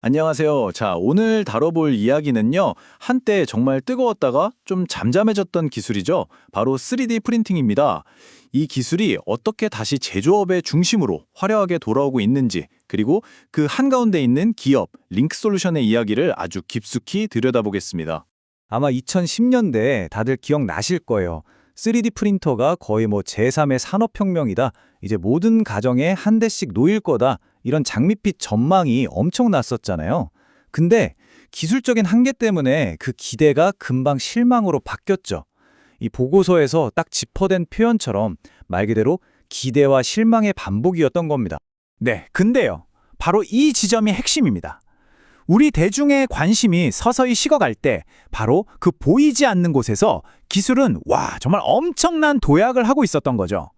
안녕하세요. 자, 오늘 다뤄볼 이야기는요, 한때 정말 뜨거웠다가 좀 잠잠해졌던 기술이죠. 바로 3D 프린팅입니다. 이 기술이 어떻게 다시 제조업의 중심으로 화려하게 돌아오고 있는지, 그리고 그 한가운데 있는 기업, 링크솔루션의 이야기를 아주 깊숙이 들여다보겠습니다. 아마 2010년대에 다들 기억나실 거예요. 3D 프린터가 거의 제3의 산업혁명이다. 이제 모든 가정에 한 대씩 놓일 거다. 이런 장밋빛 전망이 엄청 났었잖아요. 근데 기술적인 한계 때문에 그 기대가 금방 실망으로 바뀌었죠. 이 보고서에서 딱 짚어댄 표현처럼 말 그대로 기대와 실망의 반복이었던 겁니다. 네, 근데요. 바로 이 지점이 핵심입니다. 우리 대중의 관심이 서서히 식어갈 때 바로 그 보이지 않는 곳에서 기술은 정말 엄청난 도약을 하고 있었던 거죠.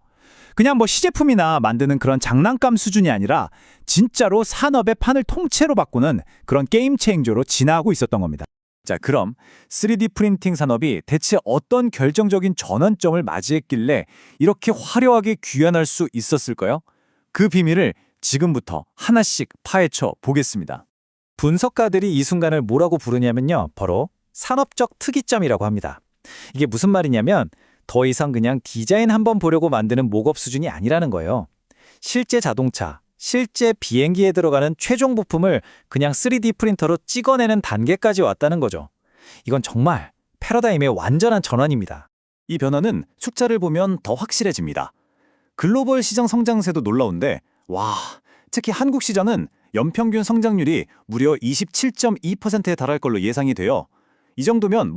그냥 시제품이나 만드는 그런 장난감 수준이 아니라 진짜로 산업의 판을 통째로 바꾸는 그런 게임 체인저로 진화하고 있었던 겁니다. 자, 그럼 3D 프린팅 산업이 대체 어떤 결정적인 전환점을 맞이했길래 이렇게 화려하게 귀환할 수 있었을까요? 그 비밀을 지금부터 하나씩 파헤쳐 보겠습니다. 분석가들이 이 순간을 뭐라고 부르냐면요. 바로 산업적 특이점이라고 합니다. 이게 무슨 말이냐면 더 이상 그냥 디자인 한번 보려고 만드는 목업 수준이 아니라는 거예요. 실제 자동차, 실제 비행기에 들어가는 최종 부품을 그냥 3D 프린터로 찍어내는 단계까지 왔다는 거죠. 이건 정말 패러다임의 완전한 전환입니다. 이 변화는 숫자를 보면 더 확실해집니다. 글로벌 시장 성장세도 놀라운데 특히 한국 시장은 연평균 성장률이 무려 27.2%에 달할 걸로 예상이 돼요. 이 정도면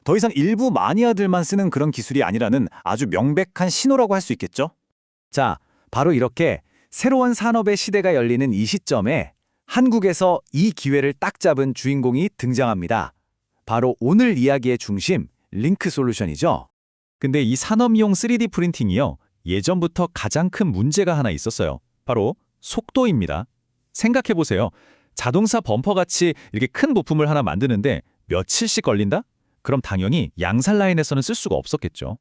더 이상 일부 마니아들만 쓰는 그런 기술이 아니라는 아주 명백한 신호라고 할 수 있겠죠? 자, 바로 이렇게 새로운 산업의 시대가 열리는 이 시점에 한국에서 이 기회를 딱 잡은 주인공이 등장합니다. 바로 오늘 이야기의 중심, 링크솔루션이죠. 근데 이 산업용 3D 프린팅이요. 예전부터 가장 큰 문제가 하나 있었어요. 바로 속도입니다. 생각해보세요. 자동차 범퍼같이 이렇게 큰 부품을 하나 만드는데 며칠씩 걸린다? 그럼 당연히 양산 라인에서는 쓸 수가 없었겠죠.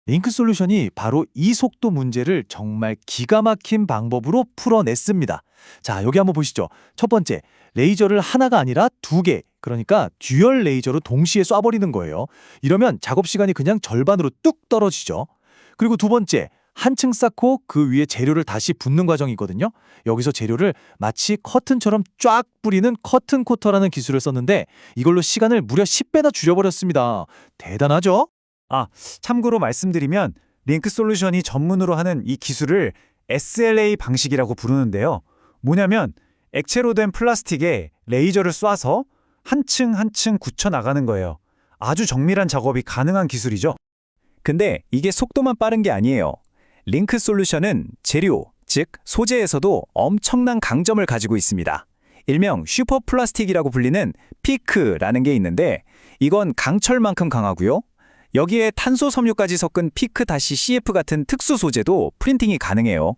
링크솔루션이 바로 이 속도 문제를 정말 기가 막힌 방법으로 풀어냈습니다. 자, 여기 한번 보시죠. 첫 번째, 레이저를 하나가 아니라 두 개, 그러니까 듀얼 레이저로 동시에 쏴버리는 거예요. 이러면 작업 시간이 그냥 절반으로 뚝 떨어지죠. 그리고 두 번째, 한 층 쌓고 그 위에 재료를 다시 붓는 과정이거든요. 여기서 재료를 마치 커튼처럼 쫙 뿌리는 커튼 코터라는 기술을 썼는데 이걸로 시간을 무려 10배나 줄여버렸습니다. 대단하죠? 참고로 말씀드리면 링크솔루션이 전문으로 하는 이 기술을 SLA 방식이라고 부르는데요. 뭐냐면 액체로 된 플라스틱에 레이저를 쏴서 한 층 한 층 굳혀나가는 거예요. 아주 정밀한 작업이 가능한 기술이죠. 근데 이게 속도만 빠른 게 아니에요. 링크솔루션은 재료, 즉 소재에서도 엄청난 강점을 가지고 있습니다. 일명 슈퍼플라스틱이라고 불리는 피크라는 게 있는데 이건 강철만큼 강하고요. 여기에 탄소 섬유까지 섞은 피크-CF 같은 특수 소재도 프린팅이 가능해요.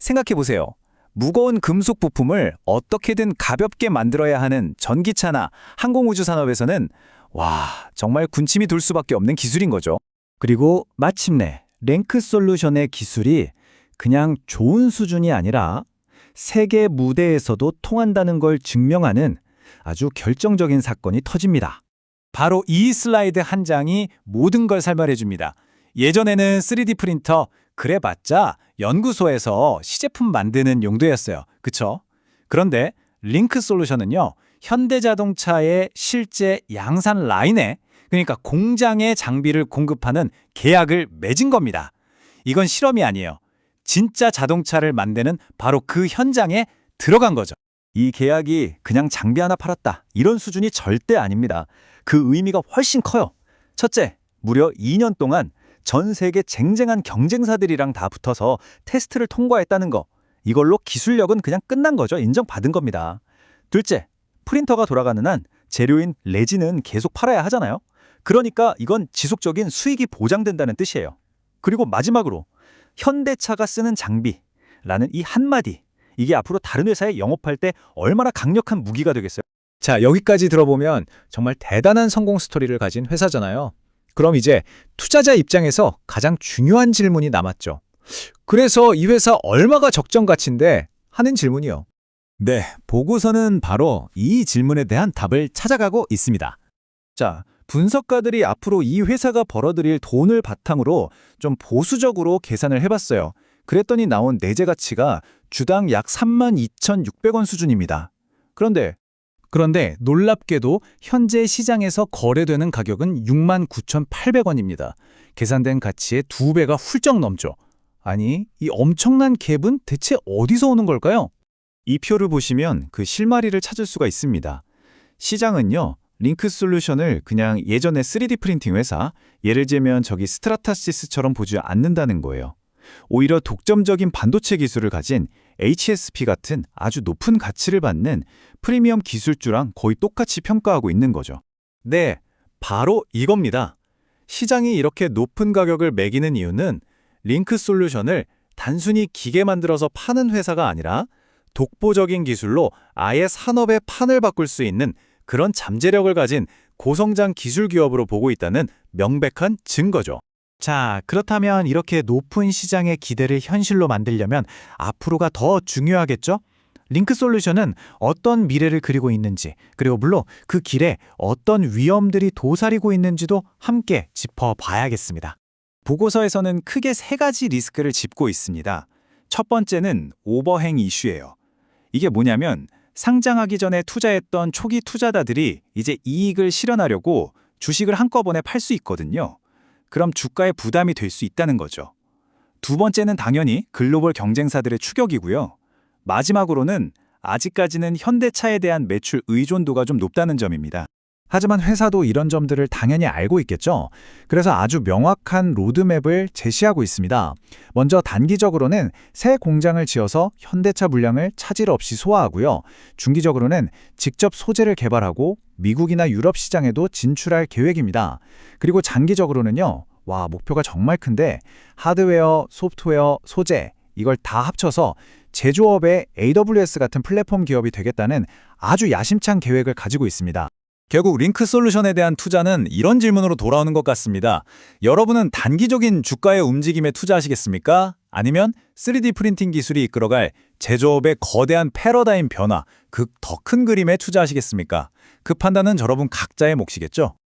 생각해보세요. 무거운 금속 부품을 어떻게든 가볍게 만들어야 하는 전기차나 항공우주 산업에서는 정말 군침이 돌 수밖에 없는 기술인 거죠. 그리고 마침내 링크솔루션의 기술이 그냥 좋은 수준이 아니라 세계 무대에서도 통한다는 걸 증명하는 아주 결정적인 사건이 터집니다. 바로 이 슬라이드 한 장이 모든 걸 설명해줍니다. 예전에는 3D 프린터 그래봤자 연구소에서 시제품 만드는 용도였어요. 그쵸? 그런데 링크솔루션은요. 현대자동차의 실제 양산 라인에 그러니까 공장에 장비를 공급하는 계약을 맺은 겁니다. 이건 실험이 아니에요. 진짜 자동차를 만드는 바로 그 현장에 들어간 거죠. 이 계약이 그냥 장비 하나 팔았다. 이런 수준이 절대 아닙니다. 그 의미가 훨씬 커요. 첫째, 무려 2년 동안 전 세계 쟁쟁한 경쟁사들이랑 다 붙어서 테스트를 통과했다는 거. 이걸로 기술력은 그냥 끝난 거죠. 인정받은 겁니다. 둘째, 프린터가 돌아가는 한 재료인 레진은 계속 팔아야 하잖아요. 그러니까 이건 지속적인 수익이 보장된다는 뜻이에요. 그리고 마지막으로 현대차가 쓰는 장비라는 이 한마디, 이게 앞으로 다른 회사에 영업할 때 얼마나 강력한 무기가 되겠어요? 자, 여기까지 들어보면 정말 대단한 성공 스토리를 가진 회사잖아요. 그럼 이제 투자자 입장에서 가장 중요한 질문이 남았죠. 그래서 이 회사 얼마가 적정 가치인데 하는 질문이요. 네, 보고서는 바로 이 질문에 대한 답을 찾아가고 있습니다. 자, 분석가들이 앞으로 이 회사가 벌어들일 돈을 바탕으로 좀 보수적으로 계산을 해봤어요. 그랬더니 나온 내재 가치가 주당 약 32,600원 수준입니다. 그런데 놀랍게도 현재 시장에서 거래되는 가격은 69,800원입니다. 계산된 가치의 2배가 훌쩍 넘죠. 아니, 이 엄청난 갭은 대체 어디서 오는 걸까요? 이 표를 보시면 그 실마리를 찾을 수가 있습니다. 시장은요, 링크 솔루션을 그냥 예전의 3D 프린팅 회사, 예를 들면 저기 스트라타시스처럼 보지 않는다는 거예요. 오히려 독점적인 반도체 기술을 가진 HSP 같은 아주 높은 가치를 받는 프리미엄 기술주랑 거의 똑같이 평가하고 있는 거죠. 네, 바로 이겁니다. 시장이 이렇게 높은 가격을 매기는 이유는 링크 솔루션을 단순히 기계 만들어서 파는 회사가 아니라 독보적인 기술로 아예 산업의 판을 바꿀 수 있는 그런 잠재력을 가진 고성장 기술 기업으로 보고 있다는 명백한 증거죠. 자, 그렇다면 이렇게 높은 시장의 기대를 현실로 만들려면 앞으로가 더 중요하겠죠? 링크 솔루션은 어떤 미래를 그리고 있는지, 그리고 물론 그 길에 어떤 위험들이 도사리고 있는지도 함께 짚어봐야겠습니다. 보고서에서는 크게 3가지 리스크를 짚고 있습니다. 첫 번째는 오버행 이슈예요. 이게 뭐냐면 상장하기 전에 투자했던 초기 투자자들이 이제 이익을 실현하려고 주식을 한꺼번에 팔 수 있거든요. 그럼 주가에 부담이 될 수 있다는 거죠. 두 번째는 당연히 글로벌 경쟁사들의 추격이고요. 마지막으로는 아직까지는 현대차에 대한 매출 의존도가 좀 높다는 점입니다. 하지만 회사도 이런 점들을 당연히 알고 있겠죠. 그래서 아주 명확한 로드맵을 제시하고 있습니다. 먼저 단기적으로는 새 공장을 지어서 현대차 물량을 차질 없이 소화하고요. 중기적으로는 직접 소재를 개발하고 미국이나 유럽 시장에도 진출할 계획입니다. 그리고 장기적으로는요. 목표가 정말 큰데 하드웨어, 소프트웨어, 소재 이걸 다 합쳐서 제조업의 AWS 같은 플랫폼 기업이 되겠다는 아주 야심찬 계획을 가지고 있습니다. 결국 링크 솔루션에 대한 투자는 이런 질문으로 돌아오는 것 같습니다. 여러분은 단기적인 주가의 움직임에 투자하시겠습니까? 아니면 3D 프린팅 기술이 이끌어갈 제조업의 거대한 패러다임 변화, 그 더 큰 그림에 투자하시겠습니까? 그 판단은 여러분 각자의 몫이겠죠?